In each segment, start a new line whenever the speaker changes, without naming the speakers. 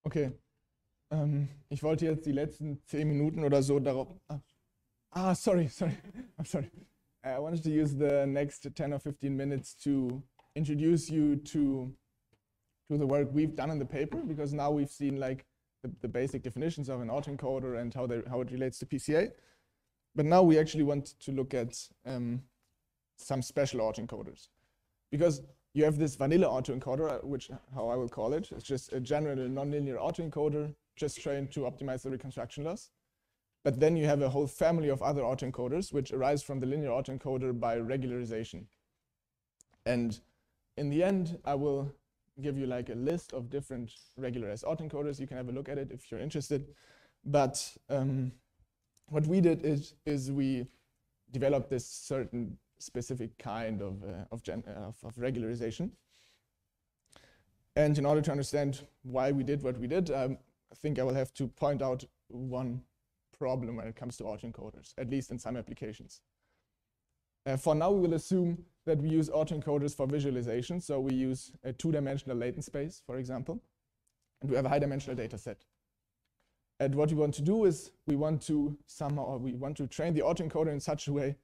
Okay, ich wollte jetzt die letzten 10 Minuten oder so darauf. Sorry. I'm sorry. I wanted to use the next 10 or 15 minutes to introduce you to the work we've done in the paper, because now we've seen like the basic definitions of an autoencoder and how it relates to PCA. But now we actually want to look at some special autoencoders, because you have this vanilla autoencoder, which how I will call it. It's just a general nonlinear autoencoder, just trained to optimize the reconstruction loss. But then you have a whole family of other autoencoders which arise from the linear autoencoder by regularization. And in the end, I will give you like a list of different regularized autoencoders. You can have a look at it if you're interested. But what we did is we developed this certain specific kind of regularization. And in order to understand why we did what we did, I think I will have to point out one problem when it comes to autoencoders, at least in some applications. For now, we will assume that we use autoencoders for visualization. So we use a 2-dimensional latent space, for example, and we have a high-dimensional data set. And what we want to do is we want to train the autoencoder in such a way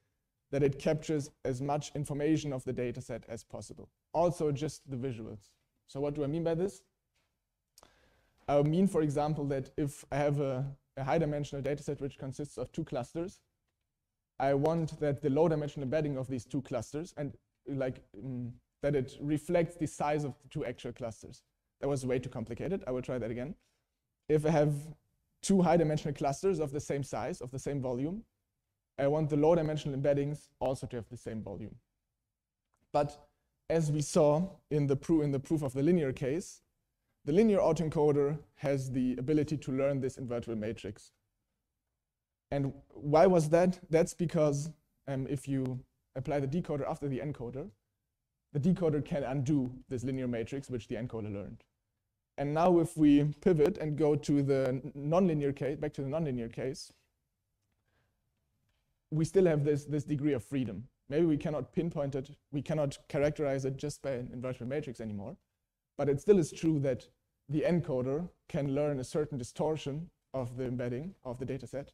that it captures as much information of the data set as possible. Also just the visuals. So what do I mean by this? I mean, for example, that if I have a high-dimensional data set which consists of 2 clusters, I want that the low-dimensional embedding of these 2 clusters and that it reflects the size of the 2 actual clusters. That was way too complicated. I will try that again. If I have 2 high-dimensional clusters of the same size, of the same volume, I want the low-dimensional embeddings also to have the same volume. But as we saw in the proof of the linear case, the linear autoencoder has the ability to learn this invertible matrix. And why was that? That's because if you apply the decoder after the encoder, the decoder can undo this linear matrix which the encoder learned. And now if we pivot and go to the nonlinear case, back to the nonlinear case, we still have this degree of freedom. Maybe we cannot pinpoint it, we cannot characterize it just by an invertible matrix anymore, but it still is true that the encoder can learn a certain distortion of the embedding of the data set,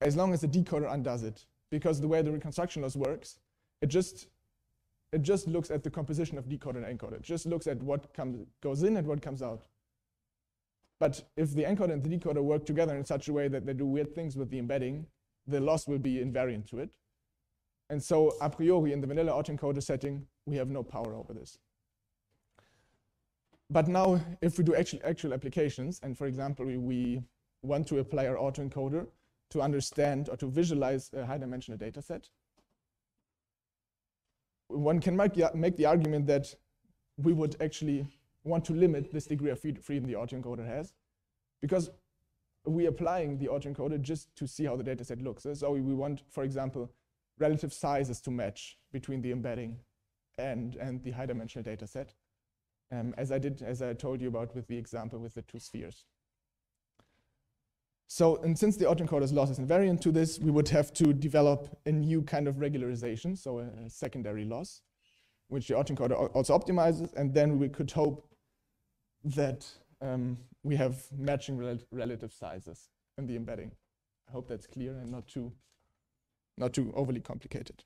as long as the decoder undoes it. Because the way the reconstruction loss works, it just looks at the composition of decoder and encoder. It just looks at what goes in and what comes out. But if the encoder and the decoder work together in such a way that they do weird things with the embedding, the loss will be invariant to it. And so a priori in the vanilla autoencoder setting, we have no power over this. But now if we do actual applications, and for example, we want to apply our autoencoder to understand or to visualize a high-dimensional data set, one can make the argument that we would actually want to limit this degree of freedom the autoencoder has, because we're applying the autoencoder just to see how the data set looks. So we want, for example, relative sizes to match between the embedding and the high-dimensional data set, as I told you about with the example with the 2 spheres. So, and since the autoencoder's loss is invariant to this, we would have to develop a new kind of regularization, so a secondary loss, which the autoencoder also optimizes, and then we could hope that we have matching relative sizes in the embedding. I hope that's clear and not too overly complicated.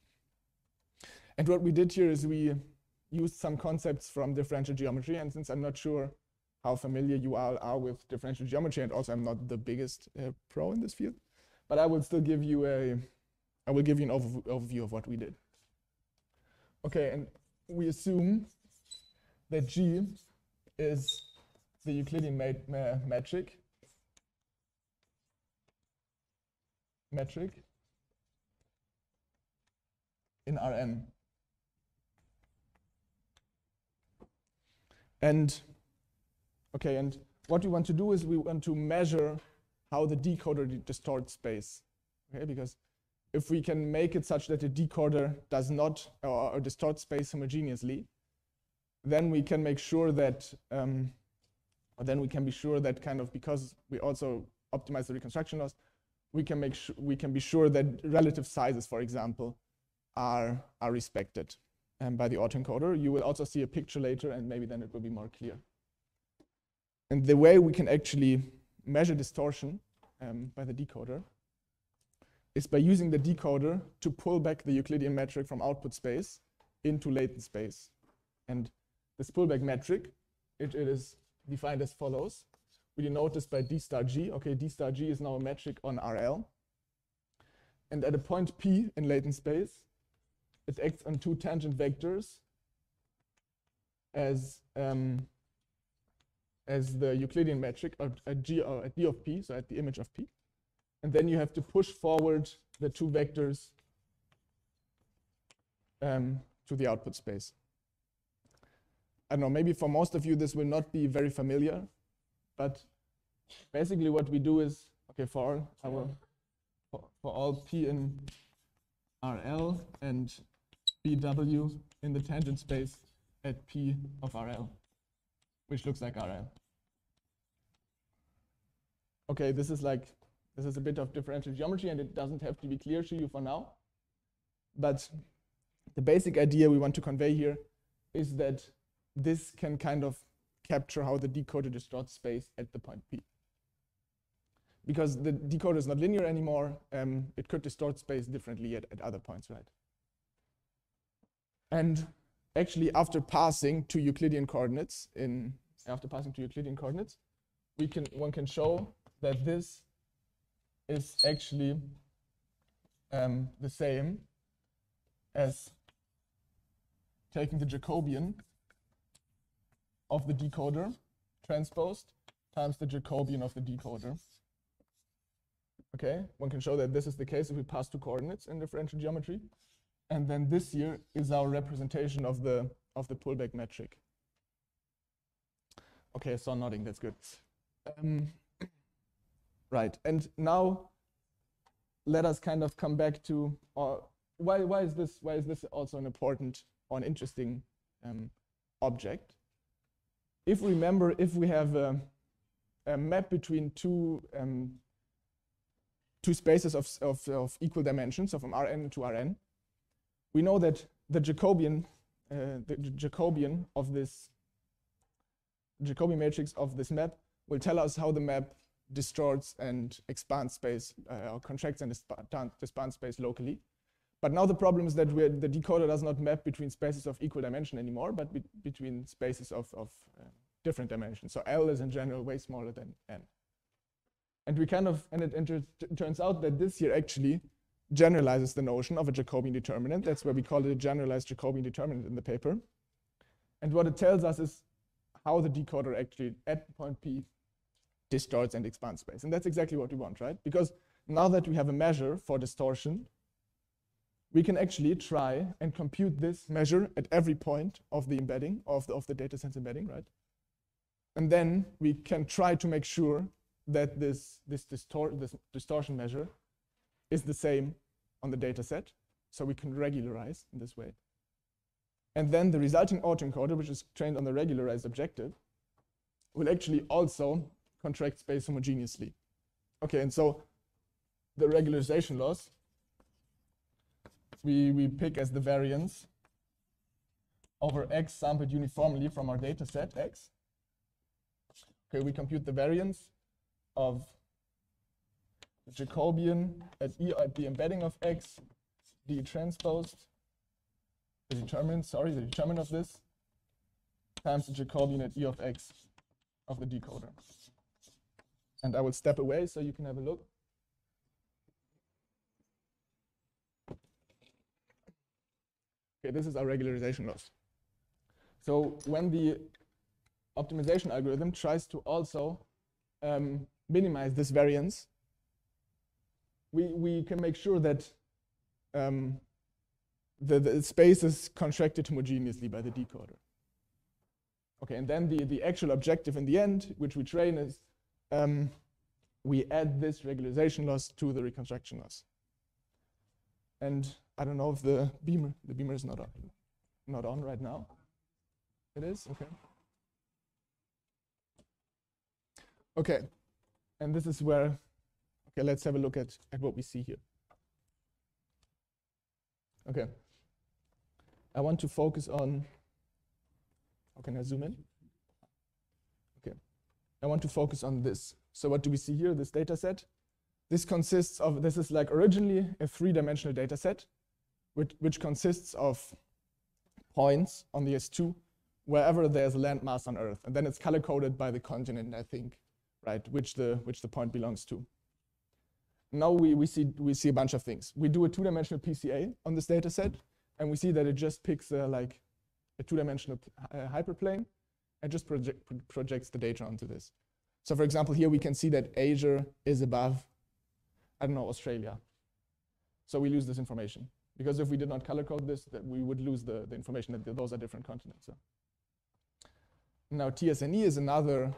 And what we did here is we used some concepts from differential geometry, and since I'm not sure how familiar you all are with differential geometry, and also I'm not the biggest pro in this field, but I will still give you an overview of what we did. Okay, and we assume that G is the Euclidean metric in Rn. And what we want to do is we want to measure how the decoder distorts space. Okay, because if we can make it such that the decoder does not or distort space homogeneously, then we can make sure that kind of, because we also optimize the reconstruction loss, we can be sure that relative sizes, for example, are respected by the autoencoder. You will also see a picture later, and maybe then it will be more clear. And the way we can actually measure distortion by the decoder is by using the decoder to pull back the Euclidean metric from output space into latent space. And this pullback metric, it is defined as follows. We denote this by d star g. Okay, d star g is now a metric on RL. And at a point P in latent space, it acts on two tangent vectors as the Euclidean metric at G or at D of P, so at the image of P. And then you have to push forward the two vectors to the output space. I don't know, maybe for most of you this will not be very familiar, but basically what we do is, okay, for all P in RL and BW in the tangent space at P of RL, which looks like RL. Okay, this is a bit of differential geometry, and it doesn't have to be clear to you for now. But the basic idea we want to convey here is that this can kind of capture how the decoder distorts space at the point P. Because the decoder is not linear anymore, it could distort space differently at other points, right? And actually, after passing to Euclidean coordinates, one can show that this is actually the same as taking the Jacobian of the decoder transposed times the Jacobian of the decoder. Okay, one can show that this is the case if we pass two coordinates in differential geometry. And then this here is our representation of the pullback metric. Okay, I saw nodding, that's good. Right, and now let us kind of come back to why is this also an important or an interesting object? If we remember, if we have a map between two spaces of equal dimensions, so from Rn to Rn, we know that the Jacobian of this Jacobian matrix of this map will tell us how the map distorts and expands space, or contracts and expands space locally. But now the problem is that the decoder does not map between spaces of equal dimension anymore, but between spaces of different dimensions. So L is in general way smaller than N. And it turns out that this here actually generalizes the notion of a Jacobian determinant. That's why we call it a generalized Jacobian determinant in the paper. And what it tells us is how the decoder actually at point P distorts and expands space. And that's exactly what we want, right? Because now that we have a measure for distortion, we can actually try and compute this measure at every point of the embedding, of the data sense embedding, right? And then we can try to make sure that this distortion measure is the same on the data set. So we can regularize in this way. And then the resulting autoencoder, which is trained on the regularized objective, will actually also contract space homogeneously. Okay, and so the regularization loss we pick as the variance over x sampled uniformly from our data set x. Okay, we compute the variance of the Jacobian at the embedding of x, the transposed, the determinant of this, times the Jacobian at E of x of the decoder. And I will step away so you can have a look. Okay, this is our regularization loss. So when the optimization algorithm tries to also minimize this variance, we can make sure that the space is contracted homogeneously by the decoder. Okay, and then the actual objective in the end, which we train, is we add this regularization loss to the reconstruction loss. And I don't know if the beamer is not on right now. It is? Okay. Okay, and this is where, okay, let's have a look at what we see here. Okay, I want to focus on, how can I zoom in? Okay, I want to focus on this. So what do we see here, this data set? This consists of, this is like originally a 3-dimensional data set, which consists of points on the S2 wherever there's a landmass on Earth. And then it's color-coded by the continent, I think, right, which the point belongs to. Now we see a bunch of things. We do a 2-dimensional PCA on this data set, and we see that it just picks like a 2-dimensional hyperplane and just projects the data onto this. So for example, here we can see that Asia is above, I don't know, Australia. So we lose this information. Because if we did not color code this, that we would lose the information that those are different continents. So. Now TSNE is another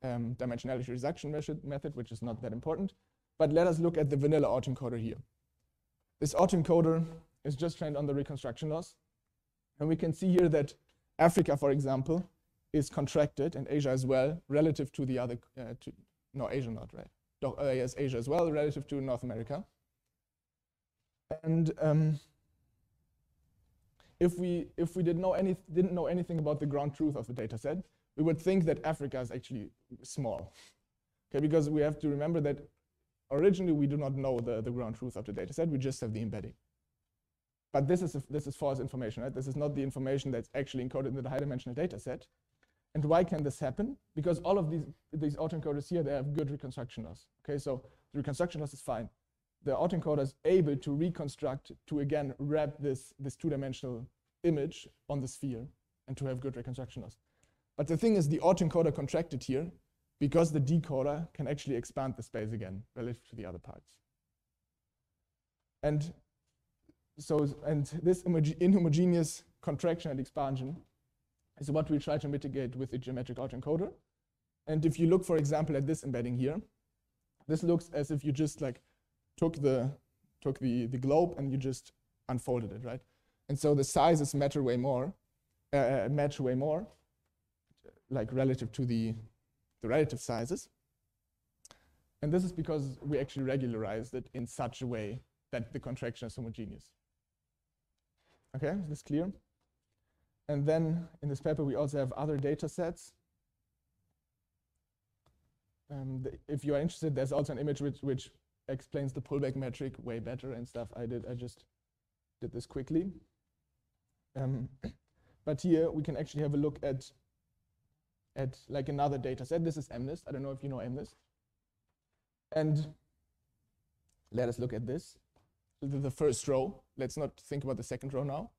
dimensionality reduction method, which is not that important. But let us look at the vanilla autoencoder here. This autoencoder is just trained on the reconstruction loss. And we can see here that Africa, for example, is contracted, and Asia as well, relative to the other, no, Asia not, right? Yes, Asia as well, relative to North America. And if we didn't know anything about the ground truth of the data set, we would think that Africa is actually small. Okay, because we have to remember that originally we do not know the ground truth of the data set, we just have the embedding. But this is false information, right? This is not the information that's actually encoded in the high-dimensional data set. And why can this happen? Because all of these autoencoders here, they have good reconstruction loss. Okay, so the reconstruction loss is fine. The autoencoder is able to reconstruct, to again wrap this 2-dimensional image on the sphere and to have good reconstruction loss. But the thing is, the autoencoder contracted here because the decoder can actually expand the space again relative to the other parts. And this inhomogeneous contraction and expansion is what we try to mitigate with the geometric autoencoder. And if you look, for example, at this embedding here, this looks as if you just like took the globe and you just unfolded it, right? And so the sizes match way more, like relative to the relative sizes. And this is because we actually regularized it in such a way that the contraction is homogeneous. Okay, is this clear? And then in this paper, we also have other data sets. If you are interested, there's also an image which explains the pullback metric way better and stuff. I just did this quickly. But here we can actually have a look at like another data set. This is MNIST. I don't know if you know MNIST. And let us look at this. So the first row. Let's not think about the second row now.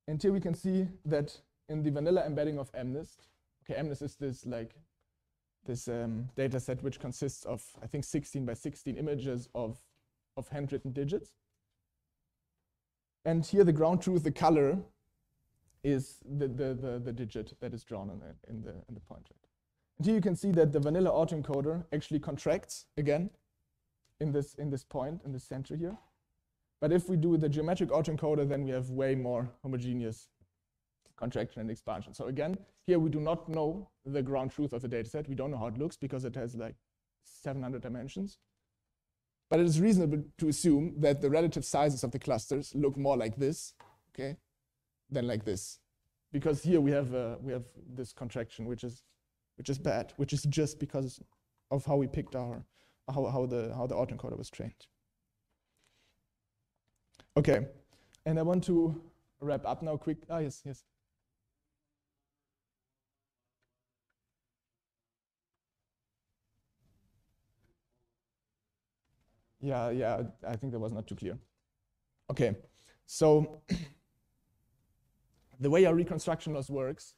And here we can see that in the vanilla embedding of MNIST, okay, MNIST is this data set which consists of, I think, 16 by 16 images of handwritten digits. And here the ground truth, the color, is the digit that is drawn in the point. And here you can see that the vanilla autoencoder actually contracts again in this point, in the center here. But if we do the geometric autoencoder, then we have way more homogeneous contraction and expansion. So again, here we do not know the ground truth of the data set. We don't know how it looks because it has like 700 dimensions. But it is reasonable to assume that the relative sizes of the clusters look more like this, okay, than like this. Because here we have this contraction, which is bad, which is just because of how we picked how the autoencoder was trained. Okay, and I want to wrap up now quick. Yes. Yeah, I think that was not too clear. Okay, so the way our reconstruction loss works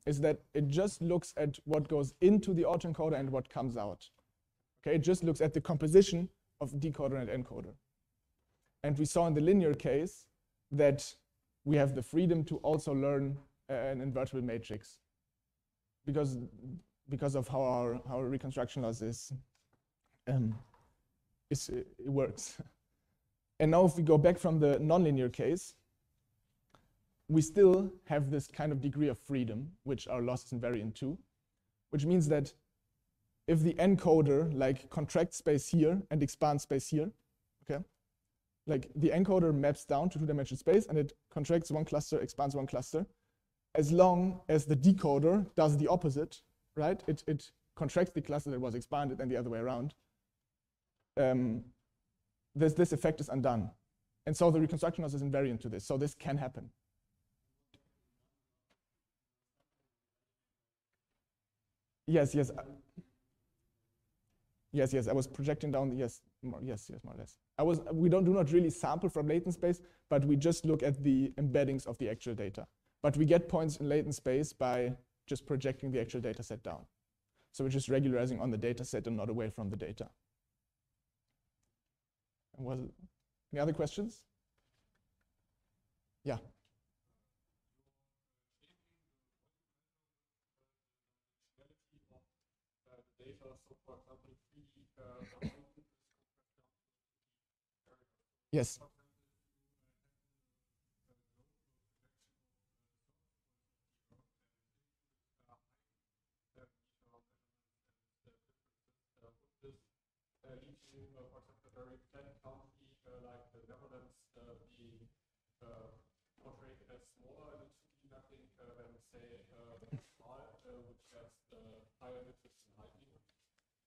is that it just looks at what goes into the autoencoder and what comes out. Okay, it just looks at the composition of decoder and encoder. And we saw in the linear case that we have the freedom to also learn an invertible matrix because of how our reconstruction loss it works. And now if we go back from the nonlinear case, we still have this kind of degree of freedom, which our loss is invariant to, which means that if the encoder like contracts space here and expands space here, okay, like the encoder maps down to 2-dimensional space and it contracts one cluster, expands one cluster, as long as the decoder does the opposite, right? It contracts the cluster that was expanded and the other way around. This effect is undone. And so the reconstruction loss is invariant to this. So this can happen. Yes. Yes. I was projecting down. Yes, more or less. We do not really sample from latent space, but we just look at the embeddings of the actual data. But we get points in latent space by just projecting the actual data set down. So we're just regularizing on the data set and not away from the data. Any other questions? Yeah. Yes.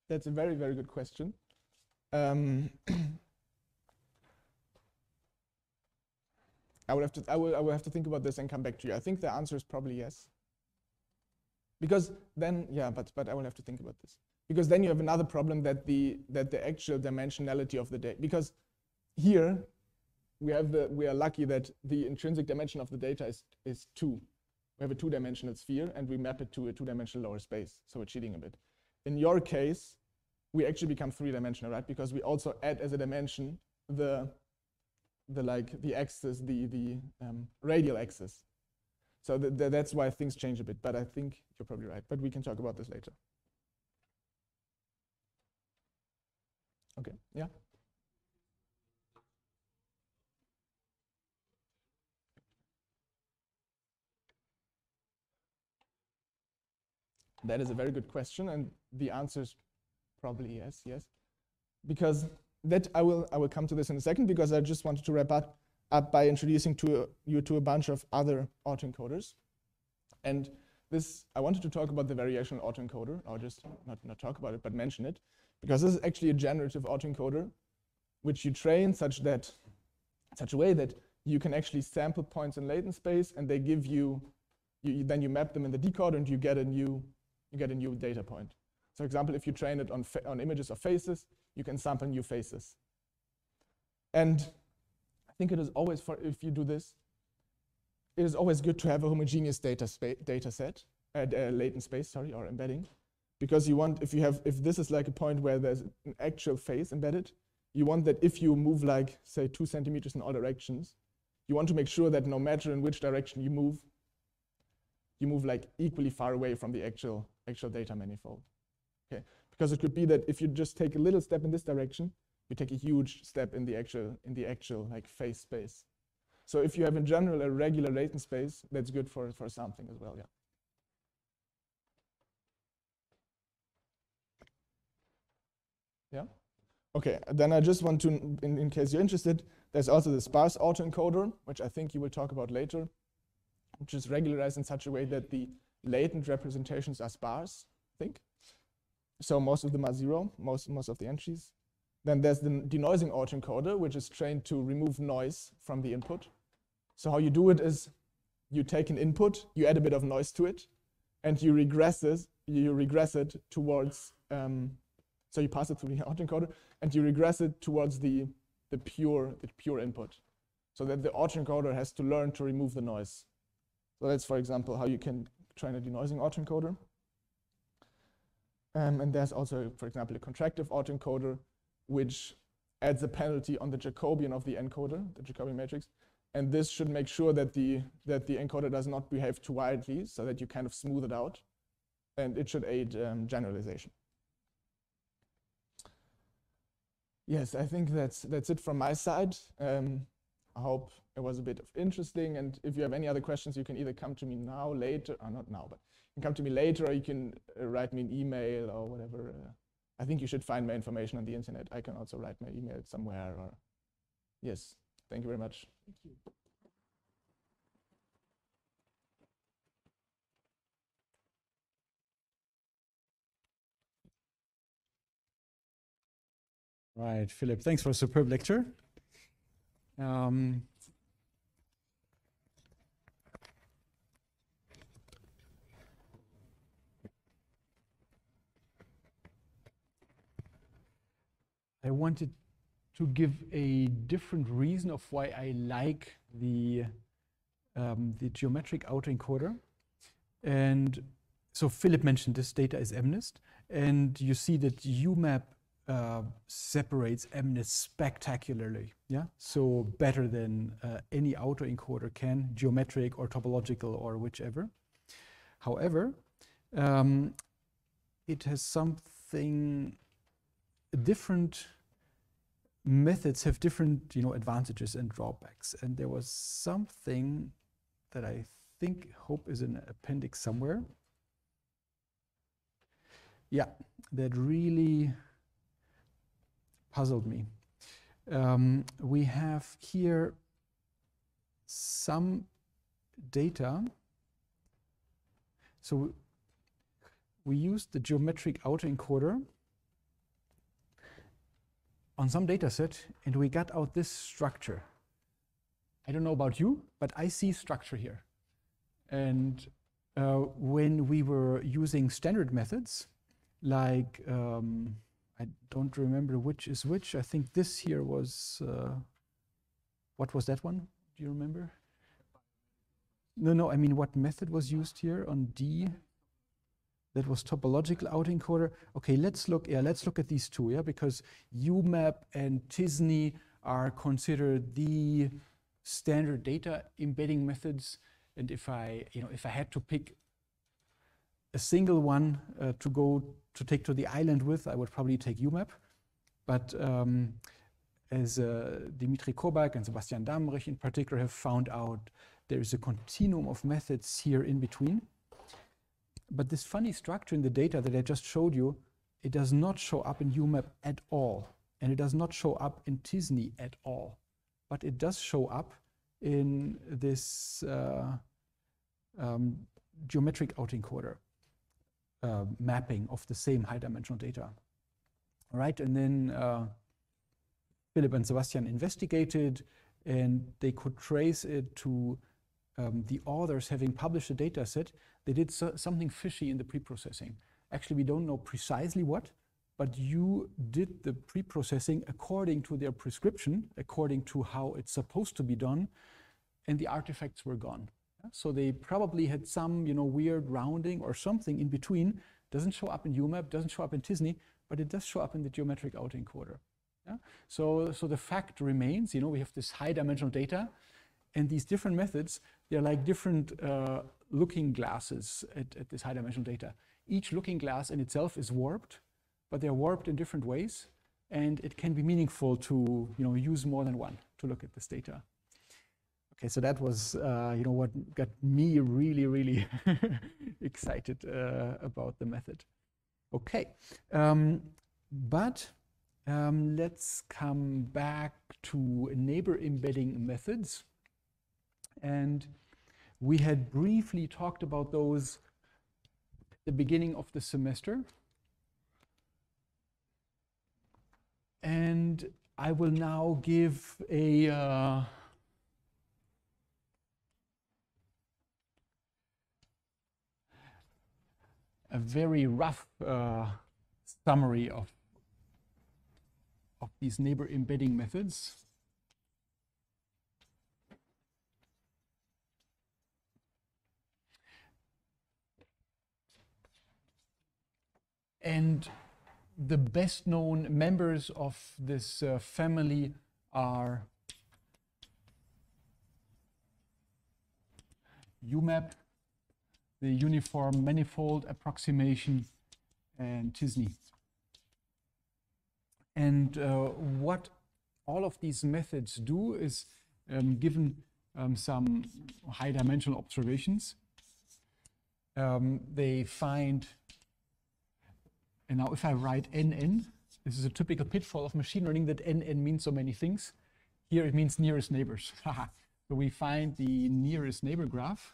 That's a very, very good question. I will have to think about this and come back to you. I think the answer is probably yes. Because then, yeah, but I will have to think about this. Because then you have another problem that the actual dimensionality of the data. Because here we are lucky that the intrinsic dimension of the data is 2. We have a 2-dimensional sphere and we map it to a 2-dimensional lower space. So we're cheating a bit. In your case, we actually become 3-dimensional, right? Because we also add as a dimension the axis, the radial axis. So that's why things change a bit. But I think you're probably right. But we can talk about this later. Okay. Yeah. That is a very good question, and the answer is probably yes. Because that I will come to this in a second, because I just wanted to wrap up by introducing you to a bunch of other autoencoders. And this, I wanted to talk about the variational autoencoder, or just not talk about it, but mention it, because this is actually a generative autoencoder, which you train such a way that you can actually sample points in latent space, and they give you then you map them in the decoder, and you get a new data point. So, for example, if you train it on images of faces, you can sample new faces. And I think it is always, if you do this, it is always good to have a homogeneous data set at latent space, or embedding, because you want, if this is like a point where there's an actual face embedded, you want that if you move like, say, 2 centimeters in all directions, you want to make sure that no matter in which direction you move like equally far away from the actual data manifold. Okay, because it could be that if you just take a little step in this direction, you take a huge step in the actual like face space. So if you have in general a regular latent space, that's good for sampling as well. Yeah. Yeah. Okay. Then I just want to, in case you're interested, there's also the sparse autoencoder, which I think you will talk about later, which is regularized in such a way that the latent representations are sparse, I think. So most of them are 0, most of the entries. Then there's the denoising autoencoder, which is trained to remove noise from the input. So how you do it is you take an input, you add a bit of noise to it, and you regress it towards, so you pass it through the autoencoder, and you regress it towards the pure input, so that the autoencoder has to learn to remove the noise. So that's, for example, how you can train a denoising autoencoder. And there's also, for example, a contractive autoencoder, which adds a penalty on the Jacobian of the encoder, the Jacobian matrix. And this should make sure that the encoder does not behave too wildly, so that you kind of smooth it out. And it should aid generalization. Yes, I think that's it from my side. I hope it was a bit of interesting. And if you have any other questions, you can either come to me now, later, or not now, but you can come to me later, or you can write me an email or whatever. I think you should find my information on the internet. I can also write my email somewhere. Or yes, thank you very much. Thank you.
Right, Philipp, thanks for a superb lecture. I wanted to give a different reason of why I like the geometric autoencoder. And so Philipp mentioned this data is MNIST, and you see that UMAP separates MNIST spectacularly. Yeah, so better than any autoencoder can, geometric or topological or whichever. However, it has something different. Methods have different, advantages and drawbacks. And there was something that I hope is in an appendix somewhere. Yeah, that really puzzled me. We have here some data. So we used the geometric autoencoder on some data set, and we got out this structure. I don't know about you, but I see structure here. And when we were using standard methods, like, I don't remember which is which. I think this here was, what was that one? Do you remember? No, I mean, what method was used here on D? That was topological autoencoder. Okay, let's look at these two, yeah, because UMAP and TISNI are considered the standard data embedding methods. And if I had to pick a single one to take to the island with, I would probably take UMAP. But as Dimitri Kobak and Sebastian Damrich in particular have found out, there is a continuum of methods here in between. But this funny structure in the data that I just showed you, it does not show up in UMAP at all. And it does not show up in TISNI at all. But it does show up in this geometric autoencoder mapping of the same high-dimensional data. All right, and then Philipp and Sebastian investigated, and they could trace it to the authors having published a data set. They did something fishy in the pre-processing. Actually, we don't know precisely what, but you did the pre-processing according to their prescription, according to how it's supposed to be done, and the artifacts were gone. So they probably had some, weird rounding or something in between. Doesn't show up in UMAP, doesn't show up in TISNI, but it does show up in the geometric autoencoder. Yeah? So the fact remains, we have this high-dimensional data, and these different methods, they're like different looking glasses at this high-dimensional data. Each looking glass in itself is warped, but they're warped in different ways, and it can be meaningful to use more than one to look at this data. Okay, so that was what got me really, really excited about the method. Okay, but let's come back to neighbor embedding methods. And we had briefly talked about those at the beginning of the semester. And I will now give a very rough summary of these neighbor embedding methods. And the best known members of this family are UMAP, the uniform manifold approximation, and TISNI. And what all of these methods do is, given some high-dimensional observations, they find. And now if I write NN, this is a typical pitfall of machine learning that NN means so many things. Here it means nearest neighbors. So we find the nearest neighbor graph.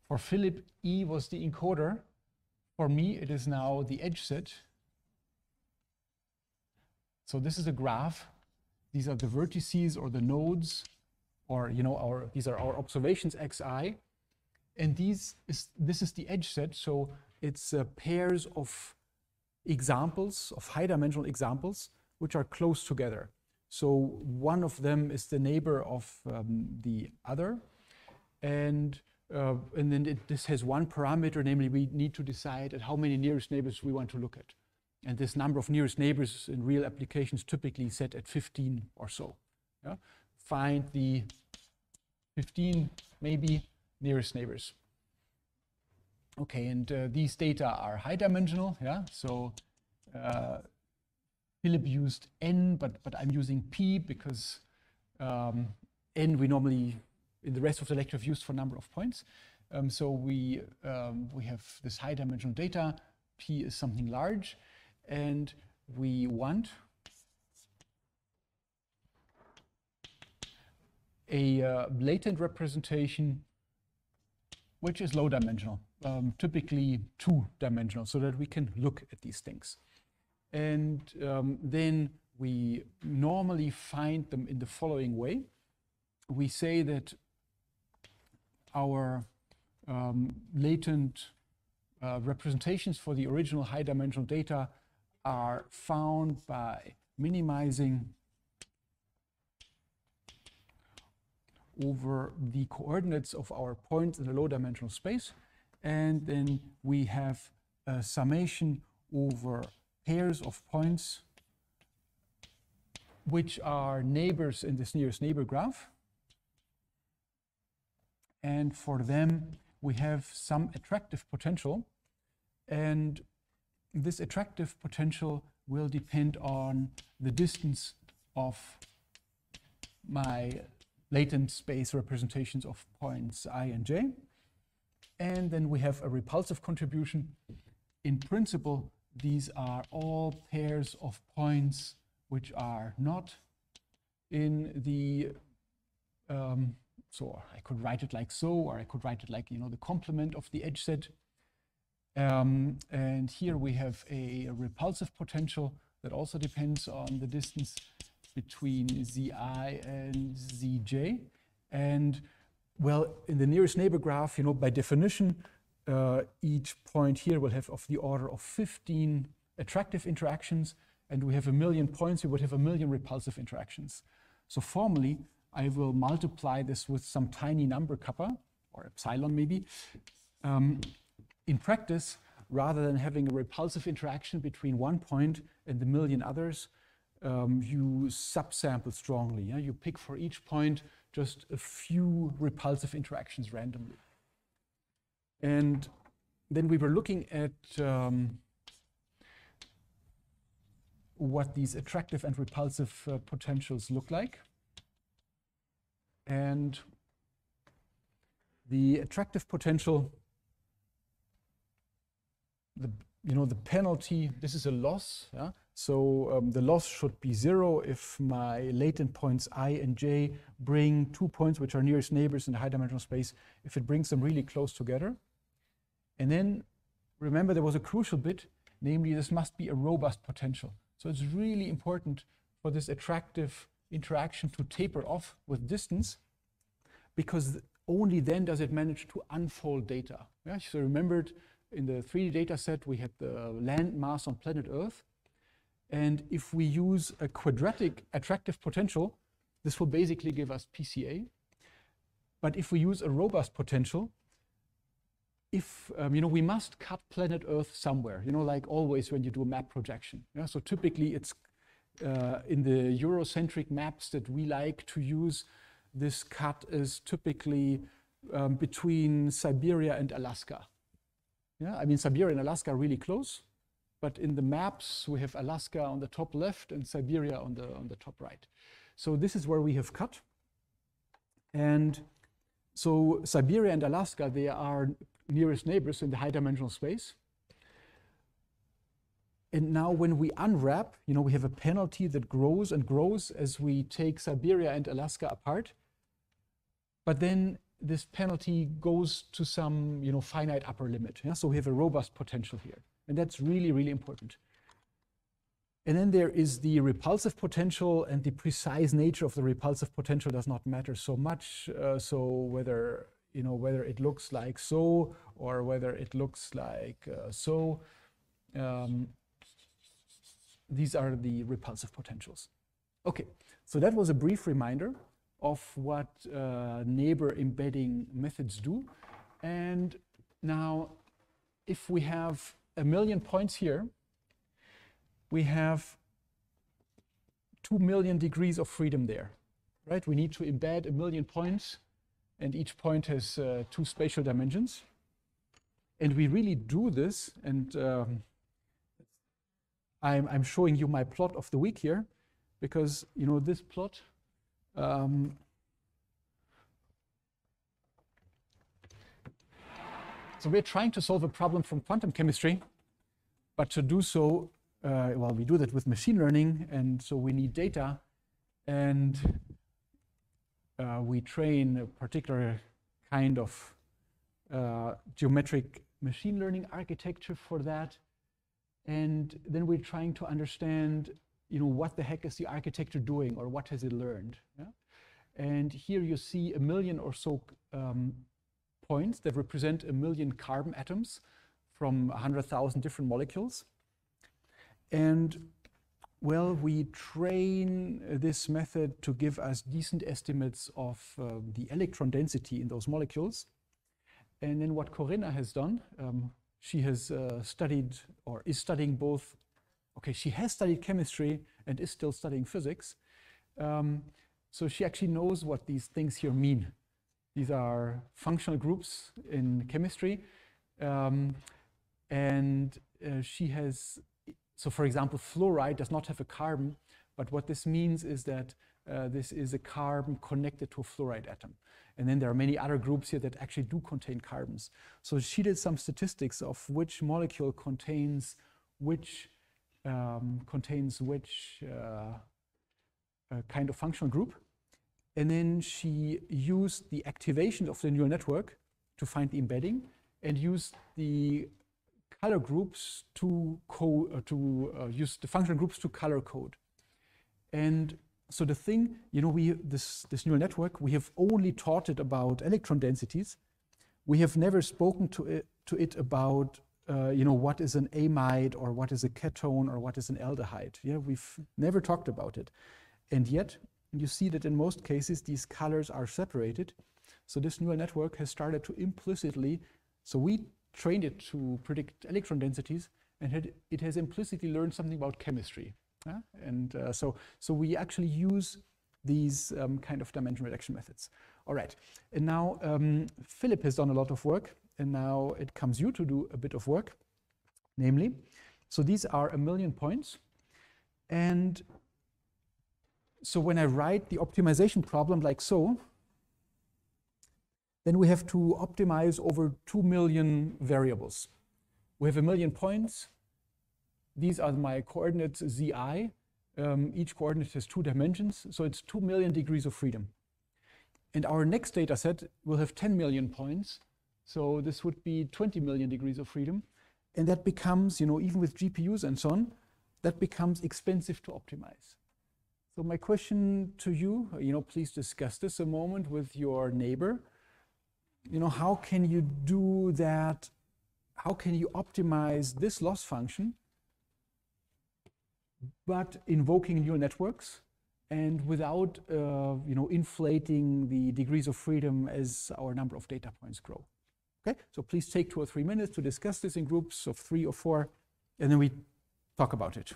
For Philipp, E was the encoder. For me, it is now the edge set. So this is a graph. These are the vertices or the nodes, or these are our observations xi, and this is the edge set. So it's pairs of examples, of high-dimensional examples, which are close together. So one of them is the neighbor of the other, and then this has one parameter, namely we need to decide at how many nearest neighbors we want to look at. And this number of nearest neighbors in real applications typically set at 15 or so. Yeah? Find the 15 maybe nearest neighbors. Okay, and these data are high dimensional. Yeah, so Philipp used n, but I'm using p because n we normally in the rest of the lecture have used for number of points. So we have this high dimensional data. P is something large. And we want a latent representation which is low dimensional, typically 2-dimensional, so that we can look at these things. And then we normally find them in the following way. We say that our latent representations for the original high-dimensional data are found by minimizing over the coordinates of our points in the low-dimensional space. And then we have a summation over pairs of points which are neighbors in this nearest neighbor graph. And for them, we have some attractive potential. And this attractive potential will depend on the distance of my latent space representations of points I and j. And then we have a repulsive contribution. In principle, these are all pairs of points which are not in the, so I could write it like so, or I could write it like, the complement of the edge set. And here we have a repulsive potential that also depends on the distance between Zi and Zj. And well, in the nearest neighbor graph, by definition, each point here will have of the order of 15 attractive interactions, and we have 1,000,000 points, we would have 1,000,000 repulsive interactions. So formally, I will multiply this with some tiny number kappa, or epsilon maybe. In practice, rather than having a repulsive interaction between one point and 1,000,000 others, you subsample strongly. Yeah? You pick for each point just a few repulsive interactions randomly. And then we were looking at what these attractive and repulsive potentials look like. And the attractive potential, the penalty, this is a loss. Yeah? So the loss should be 0 if my latent points I and j bring 2 points which are nearest neighbors in the high-dimensional space, if it brings them really close together. And then remember, there was a crucial bit, namely this must be a robust potential. So it's really important for this attractive interaction to taper off with distance, because only then does it manage to unfold data. Yeah? So remembered, in the 3D data set, we had the land mass on planet Earth. And if we use a quadratic attractive potential, this will basically give us PCA. But if we use a robust potential, we must cut planet Earth somewhere, like always when you do a map projection. Yeah? So typically it's in the Eurocentric maps that we like to use, this cut is typically between Siberia and Alaska. Yeah, I mean, Siberia and Alaska are really close, but in the maps, we have Alaska on the top left and Siberia on the top right. So this is where we have cut. And so Siberia and Alaska, they are nearest neighbors in the high-dimensional space. And now when we unwrap, we have a penalty that grows and grows as we take Siberia and Alaska apart. But then this penalty goes to some finite upper limit. Yeah? So we have a robust potential here. And that's really, really important. And then there is the repulsive potential, and the precise nature of the repulsive potential does not matter so much. So whether it looks like so, or whether it looks like so, these are the repulsive potentials. Okay, so that was a brief reminder of what neighbor embedding methods do. And now, if we have 1,000,000 points here, we have 2,000,000 degrees of freedom there, right? We need to embed 1,000,000 points, and each point has 2 spatial dimensions. And we really do this, and I'm showing you my plot of the week here, because this plot so we're trying to solve a problem from quantum chemistry, but to do so, well, we do that with machine learning, and so we need data, and we train a particular kind of geometric machine learning architecture for that. And then we're trying to understand, what the heck is the architecture doing, or what has it learned? Yeah? And here you see 1,000,000 or so points that represent 1,000,000 carbon atoms from 100,000 different molecules. And well, we train this method to give us decent estimates of the electron density in those molecules. And then what Corinna has done, she has studied, or is studying both. Okay, she has studied chemistry and is still studying physics. So she actually knows what these things here mean. These are functional groups in chemistry. And she has, so for example, fluoride does not have a carbon, but what this means is that this is a carbon connected to a fluoride atom. And then there are many other groups here that actually do contain carbons. So she did some statistics of which molecule contains which kind of functional group. And then she used the activation of the neural network to find the embedding, and used the color groups to use the functional groups to color code. And so the thing, this neural network, we have only taught it about electron densities. We have never spoken to it about what is an amide, or what is a ketone, or what is an aldehyde. Yeah, we've never talked about it. And yet, you see that in most cases, these colors are separated. So this neural network has started to implicitly, so we trained it to predict electron densities, and it has implicitly learned something about chemistry. And so we actually use these kind of dimension reduction methods. All right, and now Philipp has done a lot of work, and now it comes you to do a bit of work, namely, so these are 1,000,000 points. And so when I write the optimization problem like so, then we have to optimize over 2,000,000 variables. We have 1,000,000 points. These are my coordinates zi. Each coordinate has 2 dimensions, so it's 2,000,000 degrees of freedom. And our next data set will have 10,000,000 points, so this would be 20,000,000 degrees of freedom. And that becomes, even with GPUs and so on, that becomes expensive to optimize. So my question to you, please discuss this a moment with your neighbor. How can you do that? How can you optimize this loss function, but invoking neural networks, and without inflating the degrees of freedom as our number of data points grow? Okay, so please take 2 or 3 minutes to discuss this in groups of 3 or 4, and then we talk about it.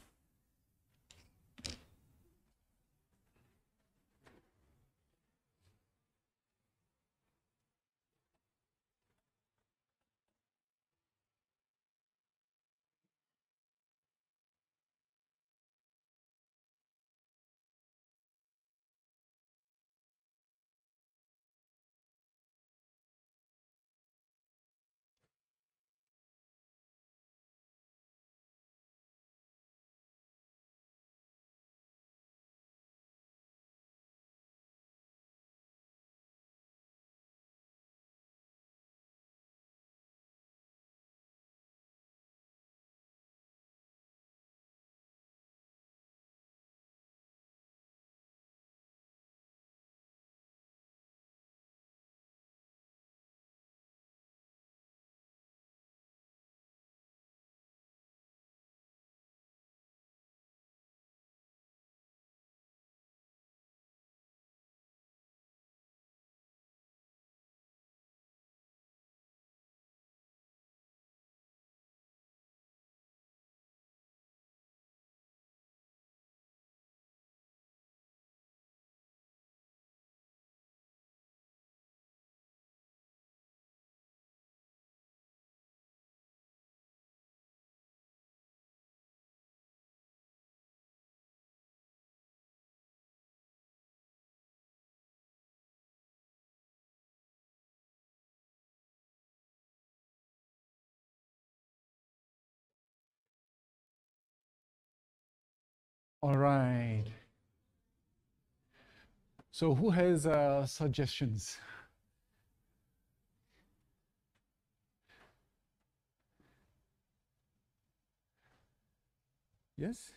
All right. So who has suggestions? Yes?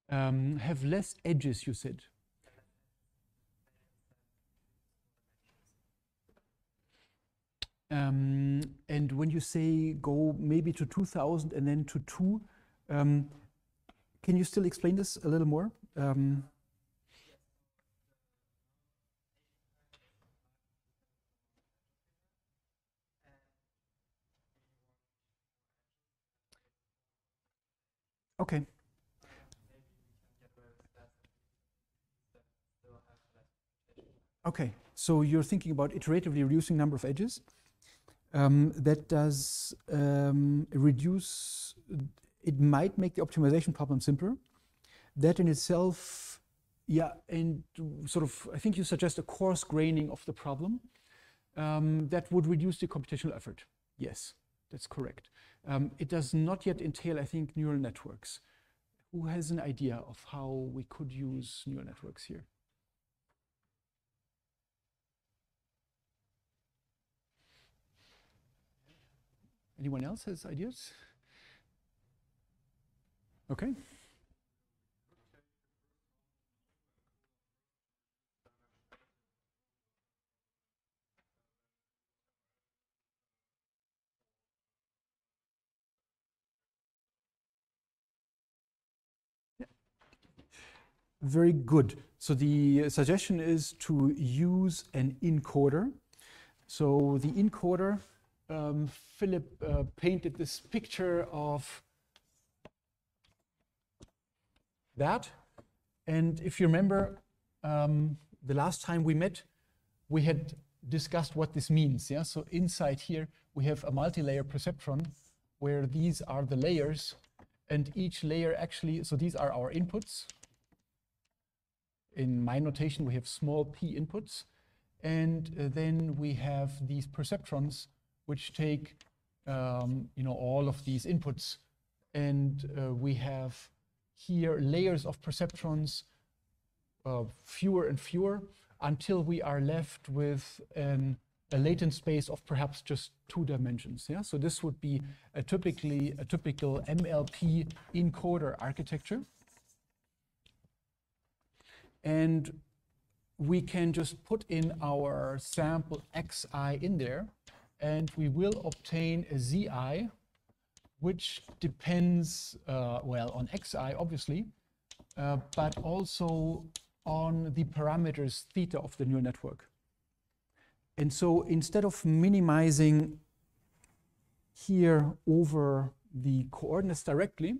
Have less edges, you said. And when you say go maybe to 2000 and then to 2, can you still explain this a little more? Okay. Okay, so you're thinking about iteratively reducing number of edges. That does reduce, it might make the optimization problem simpler. That in itself, yeah, and sort of, I think you suggest a coarse graining of the problem. That would reduce the computational effort. Yes, that's correct. It does not yet entail, I think, neural networks. Who has an idea of how we could use neural networks here? Anyone else has ideas? Okay. Very good. So the suggestion is to use an encoder. So the encoder, Philipp painted this picture of that. And if you remember, the last time we met, we had discussed what this means. Yeah. So inside here, we have a multi-layer perceptron where these are the layers, and each layer actually, so these are our inputs. In my notation, we have small p inputs. And then we have these perceptrons, which take all of these inputs. And we have here layers of perceptrons, fewer and fewer, until we are left with a latent space of perhaps just 2 dimensions. Yeah? So this would be a typical MLP encoder architecture. And we can just put in our sample xi in there, and we will obtain a zi, which depends, well, on xi, obviously, but also on the parameters theta of the neural network. And so instead of minimizing here over the coordinates directly,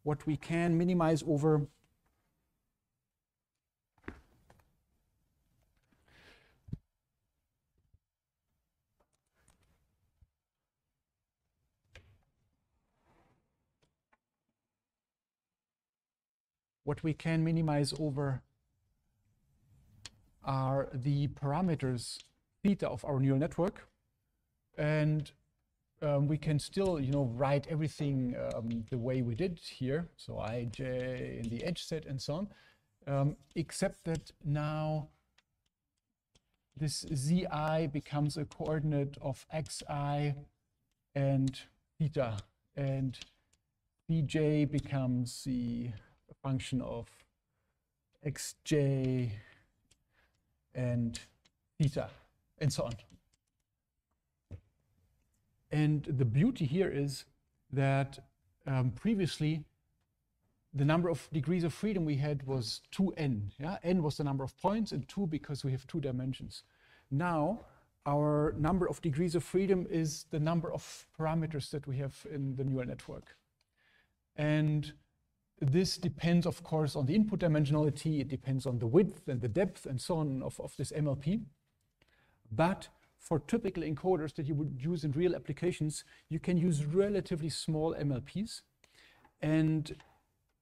what we can minimize over are the parameters theta of our neural network. And we can still, write everything the way we did here. So ij in the edge set and so on, except that now this zi becomes a coordinate of xi and theta, and bj becomes the function of xj and theta, and so on. And the beauty here is that previously the number of degrees of freedom we had was 2n. Yeah? N was the number of points, and 2 because we have 2 dimensions. Now our number of degrees of freedom is the number of parameters that we have in the neural network. And this depends, of course, on the input dimensionality. It depends on the width and the depth and so on of this MLP. But for typical encoders that you would use in real applications, you can use relatively small MLPs. And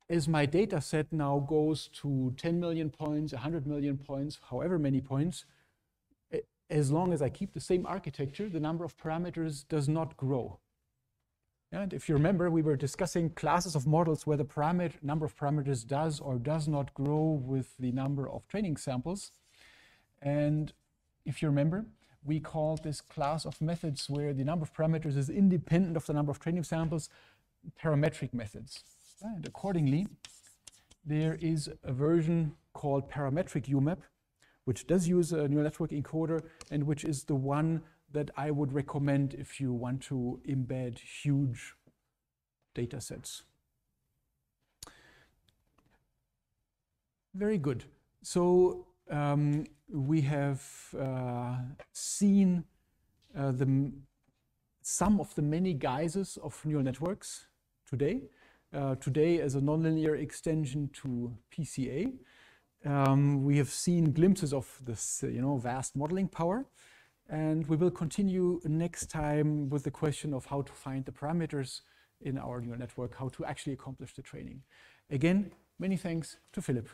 as my data set now goes to 10 million points, 100 million points, however many points, as long as I keep the same architecture, the number of parameters does not grow. And if you remember, we were discussing classes of models where the number of parameters does or does not grow with the number of training samples. And if you remember, we called this class of methods where the number of parameters is independent of the number of training samples, parametric methods. And accordingly, there is a version called parametric UMAP, which does use a neural network encoder and which is the one that I would recommend if you want to embed huge data sets. Very good. So we have seen some of the many guises of neural networks today. Today as a nonlinear extension to PCA. We have seen glimpses of this vast modeling power. And we will continue next time with the question of how to find the parameters in our neural network, how to actually accomplish the training. Again, many thanks to Philipp.